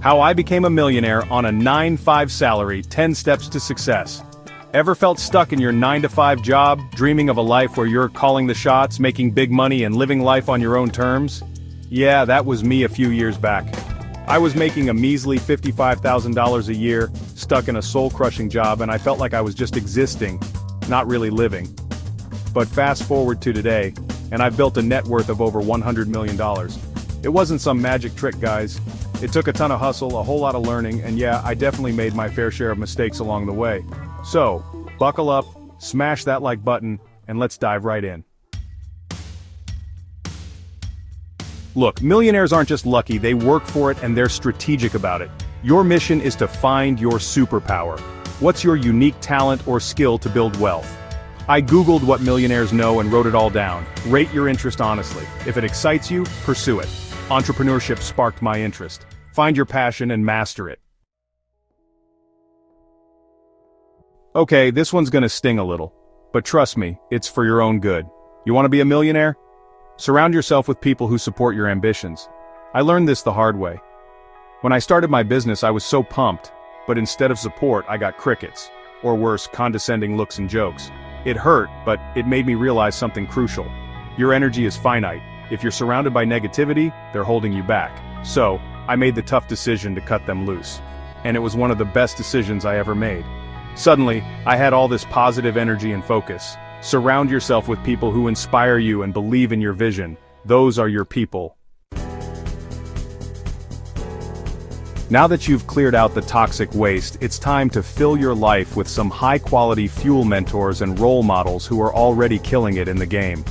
How I became a millionaire on a 9-5 salary, 10 steps to success. Ever felt stuck in your 9-to-5 job, dreaming of a life where you're calling the shots, making big money and living life on your own terms? Yeah, that was me a few years back. I was making a measly $55,000 a year, stuck in a soul-crushing job, and I felt like I was just existing, not really living. But fast forward to today, and I've built a net worth of over $100 million. It wasn't some magic trick, guys. It took a ton of hustle, a whole lot of learning, and yeah, I definitely made my fair share of mistakes along the way. So, buckle up, smash that like button, and let's dive right in. Look, millionaires aren't just lucky, they work for it and they're strategic about it. Your mission is to find your superpower. What's your unique talent or skill to build wealth? I googled what millionaires know and wrote it all down. Rate your interest honestly. If it excites you, pursue it. Entrepreneurship sparked my interest. Find your passion and master it. Okay, this one's gonna sting a little. But trust me, it's for your own good. You want to be a millionaire? Surround yourself with people who support your ambitions. I learned this the hard way. When I started my business, I was so pumped, but instead of support, I got crickets. Or worse, condescending looks and jokes. It hurt, but it made me realize something crucial. Your energy is finite. If you're surrounded by negativity, they're holding you back. So, I made the tough decision to cut them loose. And it was one of the best decisions I ever made. Suddenly, I had all this positive energy and focus. Surround yourself with people who inspire you and believe in your vision. Those are your people. Now that you've cleared out the toxic waste, it's time to fill your life with some high-quality fuel mentors and role models who are already killing it in the game.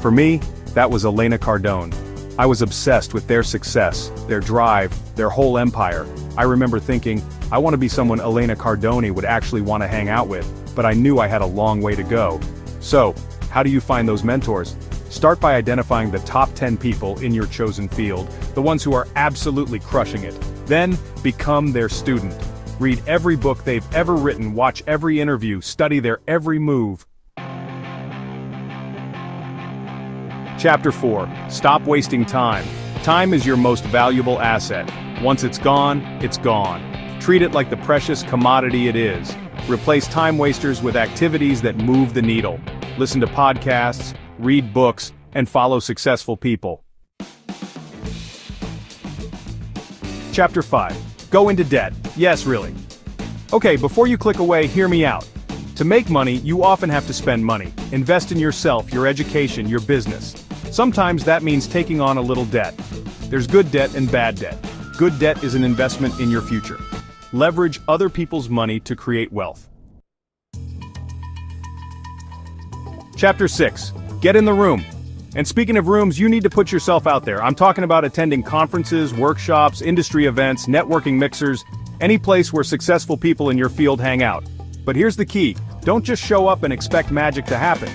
For me, that was Elena Cardone. I was obsessed with their success, their drive, their whole empire. I remember thinking, I want to be someone Elena Cardone would actually want to hang out with, but I knew I had a long way to go. So, how do you find those mentors? Start by identifying the top 10 people in your chosen field, the ones who are absolutely crushing it. Then, become their student. Read every book they've ever written, watch every interview, study their every move. Chapter 4. Stop wasting time. Time is your most valuable asset. Once it's gone, it's gone. Treat it like the precious commodity it is. Replace time wasters with activities that move the needle. Listen to podcasts, read books, and follow successful people. Chapter 5. Go into debt. Yes, really. Okay, before you click away, hear me out. To make money, you often have to spend money. Invest in yourself, your education, your business. Sometimes that means taking on a little debt. There's good debt and bad debt. Good debt is an investment in your future. Leverage other people's money to create wealth. Chapter 6. Get in the room. And speaking of rooms, you need to put yourself out there. I'm talking about attending conferences, workshops, industry events, networking mixers, any place where successful people in your field hang out. But here's the key. Don't just show up and expect magic to happen.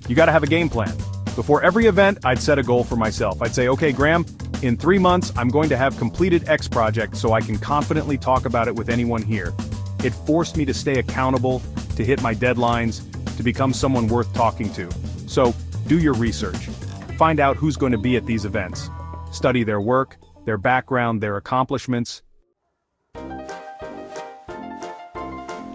You gotta have a game plan. Before every event, I'd set a goal for myself. I'd say, okay, Graham, in 3 months, I'm going to have completed X project so I can confidently talk about it with anyone here. It forced me to stay accountable, to hit my deadlines, to become someone worth talking to. So, do your research. Find out who's going to be at these events. Study their work, their background, their accomplishments.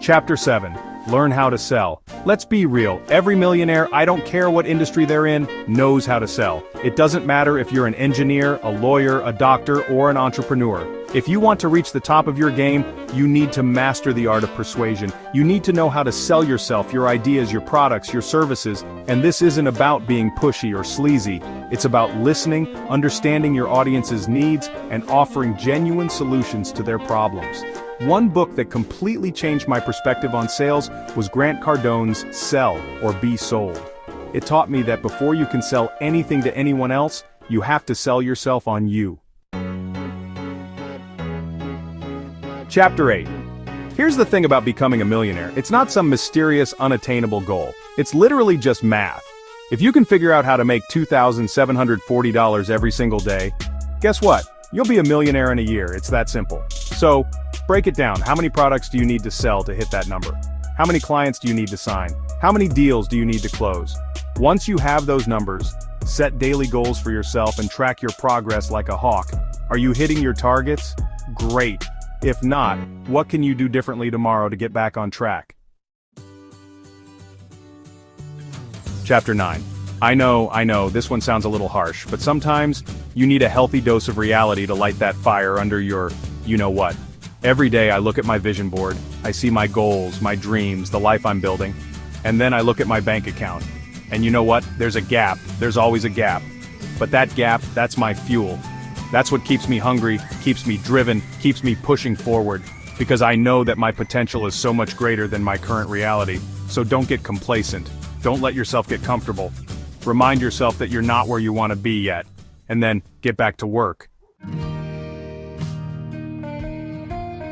Chapter 7. Learn how to sell. Let's be real, every millionaire, I don't care what industry they're in, knows how to sell. It doesn't matter if you're an engineer, a lawyer, a doctor, or an entrepreneur. If you want to reach the top of your game, you need to master the art of persuasion. You need to know how to sell yourself, your ideas, your products, your services, and this isn't about being pushy or sleazy. It's about listening, understanding your audience's needs, and offering genuine solutions to their problems. One book that completely changed my perspective on sales was Grant Cardone's Sell or Be Sold. It taught me that before you can sell anything to anyone else, you have to sell yourself on you. Chapter 8. Here's the thing about becoming a millionaire. It's not some mysterious, unattainable goal. It's literally just math. If you can figure out how to make $2,740 every single day, guess what? You'll be a millionaire in a year. It's that simple. So, break it down. How many products do you need to sell to hit that number? How many clients do you need to sign? How many deals do you need to close? Once you have those numbers, set daily goals for yourself and track your progress like a hawk. Are you hitting your targets? Great. If not, what can you do differently tomorrow to get back on track? Chapter 9. I know, this one sounds a little harsh, but sometimes, you need a healthy dose of reality to light that fire under your, you-know-what. Every day I look at my vision board, I see my goals, my dreams, the life I'm building, and then I look at my bank account. And you know what? There's a gap, there's always a gap. But that gap, that's my fuel. That's what keeps me hungry, keeps me driven, keeps me pushing forward, because I know that my potential is so much greater than my current reality. So don't get complacent. Don't let yourself get comfortable. Remind yourself that you're not where you want to be yet, and then get back to work.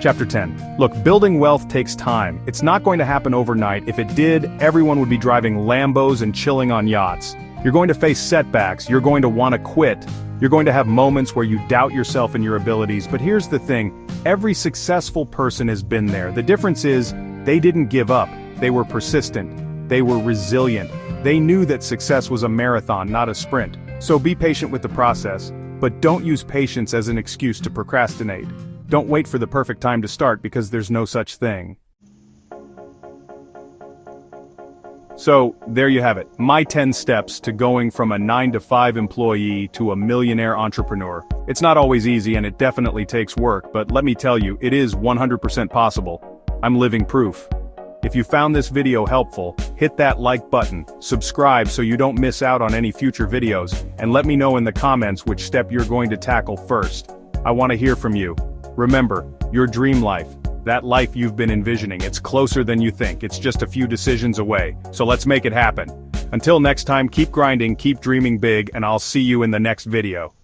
Chapter 10. Look, building wealth takes time. It's not going to happen overnight. If it did, everyone would be driving Lambos and chilling on yachts. You're going to face setbacks, you're going to want to quit. You're going to have moments where you doubt yourself and your abilities, but here's the thing, every successful person has been there. The difference is, they didn't give up, they were persistent, they were resilient. They knew that success was a marathon, not a sprint. So be patient with the process, but don't use patience as an excuse to procrastinate. Don't wait for the perfect time to start because there's no such thing. So, there you have it, my 10 steps to going from a 9-to-5 employee to a millionaire entrepreneur. It's not always easy and it definitely takes work, but let me tell you, it is 100% possible. I'm living proof. If you found this video helpful, hit that like button, subscribe so you don't miss out on any future videos, and let me know in the comments which step you're going to tackle first. I want to hear from you. Remember, your dream life, that life you've been envisioning, it's closer than you think, it's just a few decisions away, so let's make it happen. Until next time, keep grinding, keep dreaming big, and I'll see you in the next video.